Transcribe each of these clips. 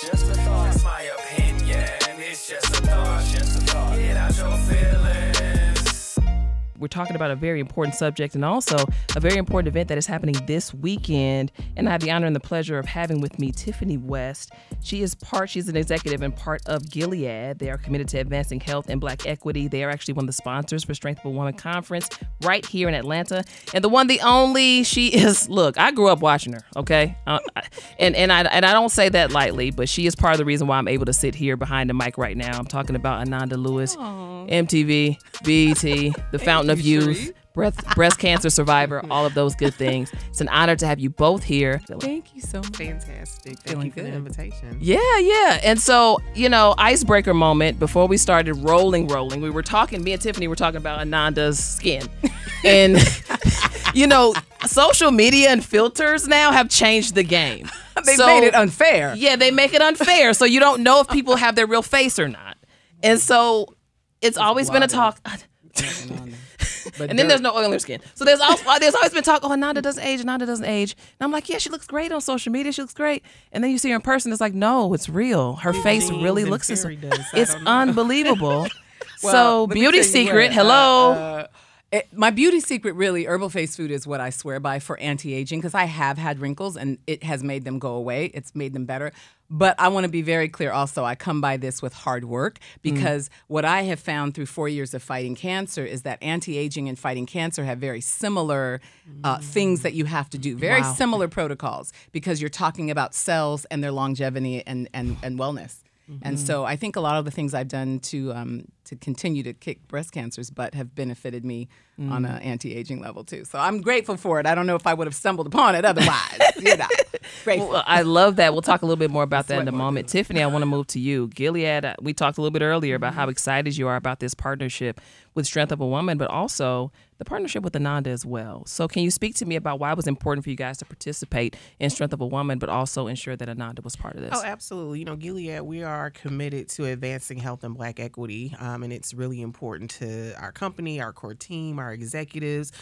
Just a thought. It's my opinion. It's just a thought. Just a thought. Get out your feelings. We're talking about a very important subject and also a very important event that is happening this weekend. And I have the honor and the pleasure of having with me Tiffany West. She's an executive and part of Gilead. They are committed to advancing health and Black equity. They are actually one of the sponsors for Strength of a Woman Conference right here in Atlanta. And the one, the only, she is, look, I grew up watching her, okay? And I don't say that lightly, but she is part of the reason why I'm able to sit here behind the mic right now. I'm talking about Ananda Lewis, MTV, BET, the Fountain of Youth, breast cancer survivor, all of those good things. It's an honor to have you both here. Thank you so much. Fantastic. Thank you for the invitation. Yeah. And so, icebreaker moment before we started rolling. We were talking, me and Tiffany were talking about Ananda's skin. And, social media and filters now have changed the game. They made it unfair. Yeah, they make it unfair. So you don't know if people have their real face or not. And so it's always been a talk. And then there's no oil in her skin. So there's always been talk, Ananda doesn't age. And I'm like, yeah, she looks great on social media. She looks great. And then you see her in person. It's like, no, it's real. Her face really looks it's unbelievable. So beauty secret, hello. My beauty secret, really, herbal face food is what I swear by for anti-aging, because I have had wrinkles and it has made them go away. It's made them better. But I want to be very clear also, I come by this with hard work, because what I have found through 4 years of fighting cancer is that anti-aging and fighting cancer have very similar things that you have to do, very similar protocols, because you're talking about cells and their longevity and wellness. And so I think a lot of the things I've done to continue to kick breast cancer's butt have benefited me on an anti-aging level too. So I'm grateful for it. I don't know if I would have stumbled upon it otherwise. Grateful. Well, I love that. We'll talk a little bit more about that in a moment. Tiffany, I want to move to you. Gilead, we talked a little bit earlier about how excited you are about this partnership with Strength of a Woman, but also the partnership with Ananda as well. So can you speak to me about why it was important for you guys to participate in Strength of a Woman, but also ensure that Ananda was part of this? Oh, absolutely. Gilead, we are committed to advancing health and Black equity, and it's really important to our company, our core team, our executives.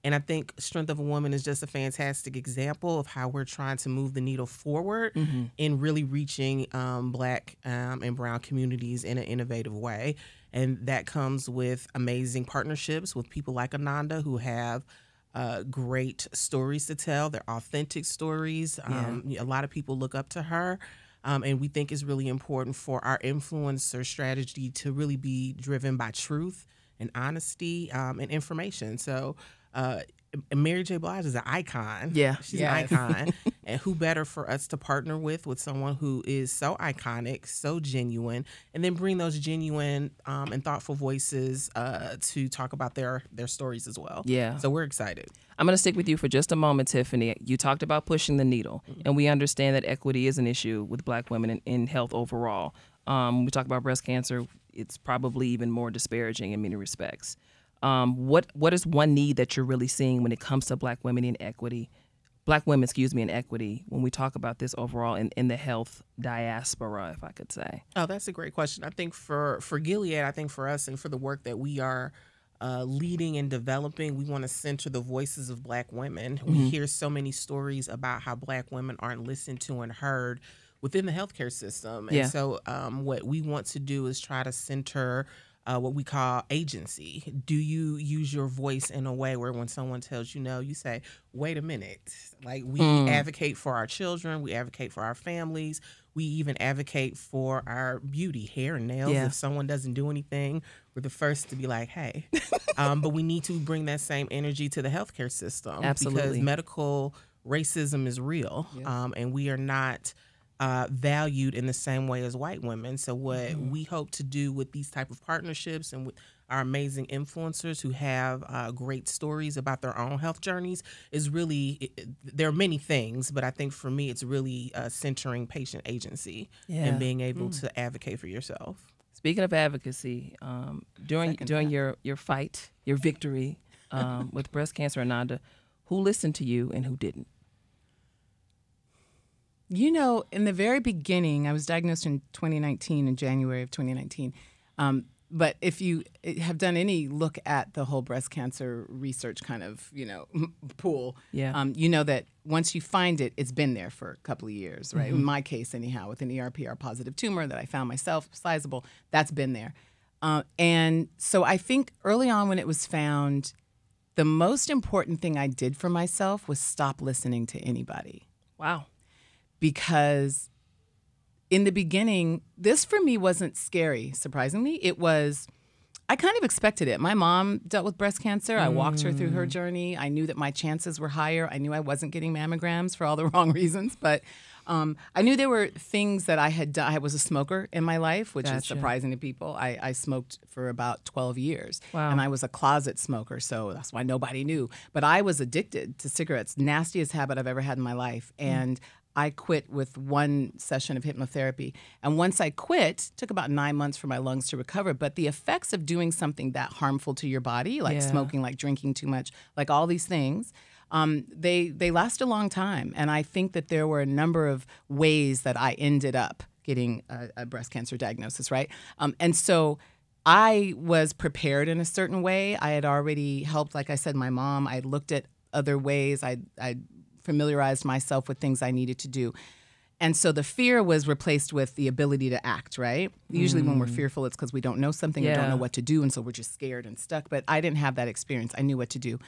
And I think Strength of a Woman is just a fantastic example of how we're trying to move the needle forward in really reaching Black and Brown communities in an innovative way. And that comes with amazing partnerships with people like Ananda, who have great stories to tell. They're authentic stories. A lot of people look up to her. And we think it's really important for our influencer strategy to really be driven by truth and honesty and information. So Mary J. Blige is an icon. Yeah. She's an icon. And who better for us to partner with someone who is so iconic, so genuine, and then bring those genuine and thoughtful voices to talk about their stories as well. Yeah. So we're excited. I'm going to stick with you for just a moment, Tiffany. You talked about pushing the needle, and we understand that equity is an issue with Black women in health overall. When we talk about breast cancer, it's probably even more disparaging in many respects. What is one need that you're really seeing when it comes to Black women in equity, in equity, when we talk about this overall in the health diaspora, if I could say? Oh, that's a great question. I think for Gilead, I think for us and for the work that we are leading and developing, we want to center the voices of Black women. We hear so many stories about how Black women aren't listened to and heard within the healthcare system. And so what we want to do is try to center what we call agency. Do you use your voice in a way where when someone tells you no, you say, wait a minute. Like, we advocate for our children, we advocate for our families, we even advocate for our beauty, hair and nails. If someone doesn't do anything, we're the first to be like, hey. But we need to bring that same energy to the healthcare system. Absolutely. Because medical racism is real, and we are not valued in the same way as white women. So what we hope to do with these type of partnerships and with our amazing influencers who have great stories about their own health journeys is really, there are many things, but I think for me it's really centering patient agency and being able to advocate for yourself. Speaking of advocacy, during your fight, your victory with breast cancer, Ananda, who listened to you and who didn't? In the very beginning, I was diagnosed in 2019, in January of 2019. But if you have done any look at the whole breast cancer research kind of, pool, you know that once you find it, it's been there for a couple of years, right? In my case, anyhow, with an ERPR positive tumor that I found myself sizable, that's been there. And so I think early on when it was found, the most important thing I did for myself was stop listening to anybody. Wow. Because in the beginning, this for me wasn't scary, surprisingly. It was, I kind of expected it. My mom dealt with breast cancer. I walked her through her journey. I knew that my chances were higher. I knew I wasn't getting mammograms for all the wrong reasons. But I knew there were things that I had done. I was a smoker in my life, which is surprising to people. I smoked for about 12 years. Wow. And I was a closet smoker, so that's why nobody knew. But I was addicted to cigarettes, nastiest habit I've ever had in my life. And I quit with one session of hypnotherapy. And once I quit, it took about 9 months for my lungs to recover. But the effects of doing something that harmful to your body, like smoking, like drinking too much, like all these things, they last a long time. And I think that there were a number of ways that I ended up getting a breast cancer diagnosis, right? And so I was prepared in a certain way. I had already helped, like I said, my mom. I looked at other ways. I familiarized myself with things I needed to do. And so the fear was replaced with the ability to act, right? Usually when we're fearful, it's because we don't know something or don't know what to do, and so we're just scared and stuck. But I didn't have that experience. I knew what to do.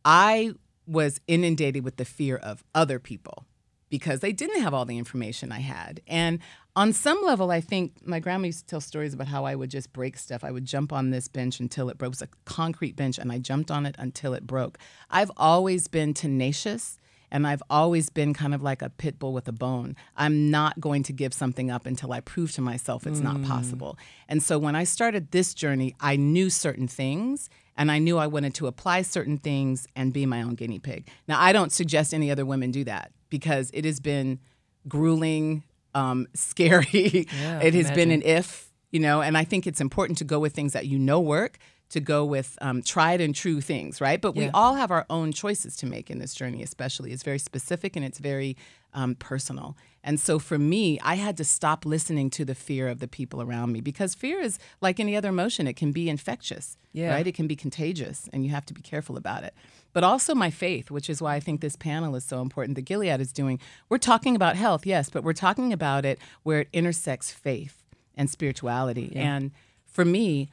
I was inundated with the fear of other people because they didn't have all the information I had. And on some level, I think my grandma used to tell stories about how I would just break stuff. I would jump on this bench until it broke. It was a concrete bench, and I jumped on it until it broke. I've always been tenacious. And I've always been kind of like a pit bull with a bone. I'm not going to give something up until I prove to myself it's not possible. And so when I started this journey, I knew certain things, and I knew I wanted to apply certain things and be my own guinea pig. Now, I don't suggest any other women do that because it has been grueling, scary. It has been an and I think it's important to go with things that work, to go with tried and true things, right? But we all have our own choices to make in this journey, especially. It's very specific and it's very personal. And so for me, I had to stop listening to the fear of the people around me because fear is like any other emotion. It can be infectious, right? It can be contagious, and you have to be careful about it. But also my faith, which is why I think this panel is so important, that Gilead is doing. We're talking about health, yes, but we're talking about it where it intersects faith and spirituality. And for me,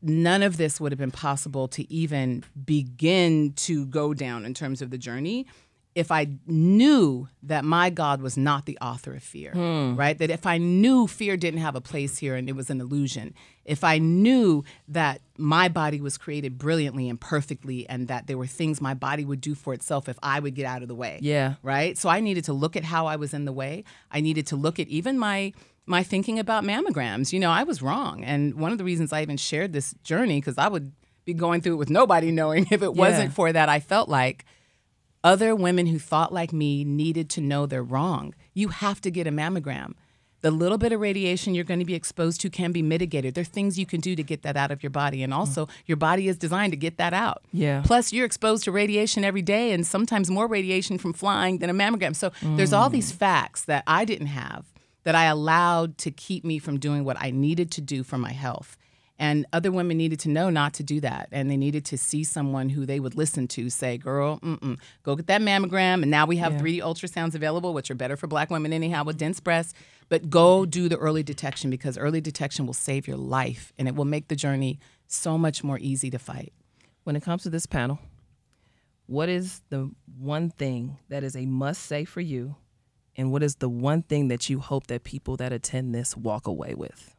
none of this would have been possible to even begin to go down in terms of the journey if I knew that my God was not the author of fear, right? That if I knew fear didn't have a place here and it was an illusion, if I knew that my body was created brilliantly and perfectly and that there were things my body would do for itself if I would get out of the way, right? So I needed to look at how I was in the way. I needed to look at even my thinking about mammograms. I was wrong. And one of the reasons I even shared this journey, because I would be going through it with nobody knowing if it wasn't for that, I felt like other women who thought like me needed to know they're wrong. You have to get a mammogram. The little bit of radiation you're going to be exposed to can be mitigated. There are things you can do to get that out of your body. And also, your body is designed to get that out. Plus, you're exposed to radiation every day and sometimes more radiation from flying than a mammogram. So there's all these facts that I didn't have that I allowed to keep me from doing what I needed to do for my health. And other women needed to know not to do that. And they needed to see someone who they would listen to say, girl, go get that mammogram. And now we have 3D ultrasounds available, which are better for Black women anyhow with dense breasts. But go do the early detection, because early detection will save your life. And it will make the journey so much more easy to fight. When it comes to this panel, what is the one thing that is a must-say for you? And what is the one thing that you hope that people that attend this walk away with?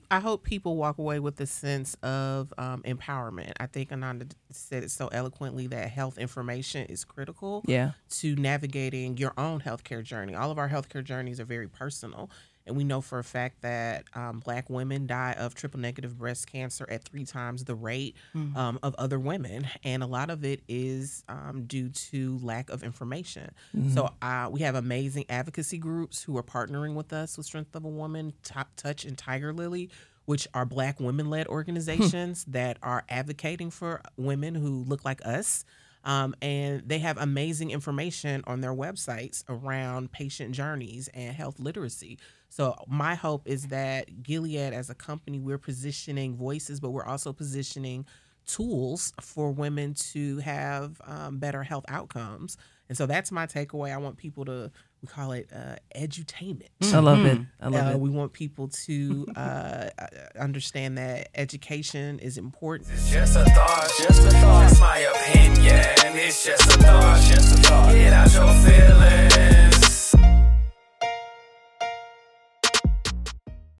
I hope people walk away with a sense of empowerment. I think Ananda said it so eloquently that health information is critical to navigating your own healthcare journey. All of our healthcare journeys are very personal. And we know for a fact that Black women die of triple-negative breast cancer at 3 times the rate of other women. And a lot of it is due to lack of information. So we have amazing advocacy groups who are partnering with us with Strength of a Woman, Top Touch, and Tiger Lily, which are Black women-led organizations that are advocating for women who look like us. And they have amazing information on their websites around patient journeys and health literacy. So my hope is that Gilead as a company, we're positioning voices, but we're also positioning tools for women to have better health outcomes. And so that's my takeaway. I want people to, we call it edutainment. I love it. I love it. We want people to understand that education is important. It's just a thought, just a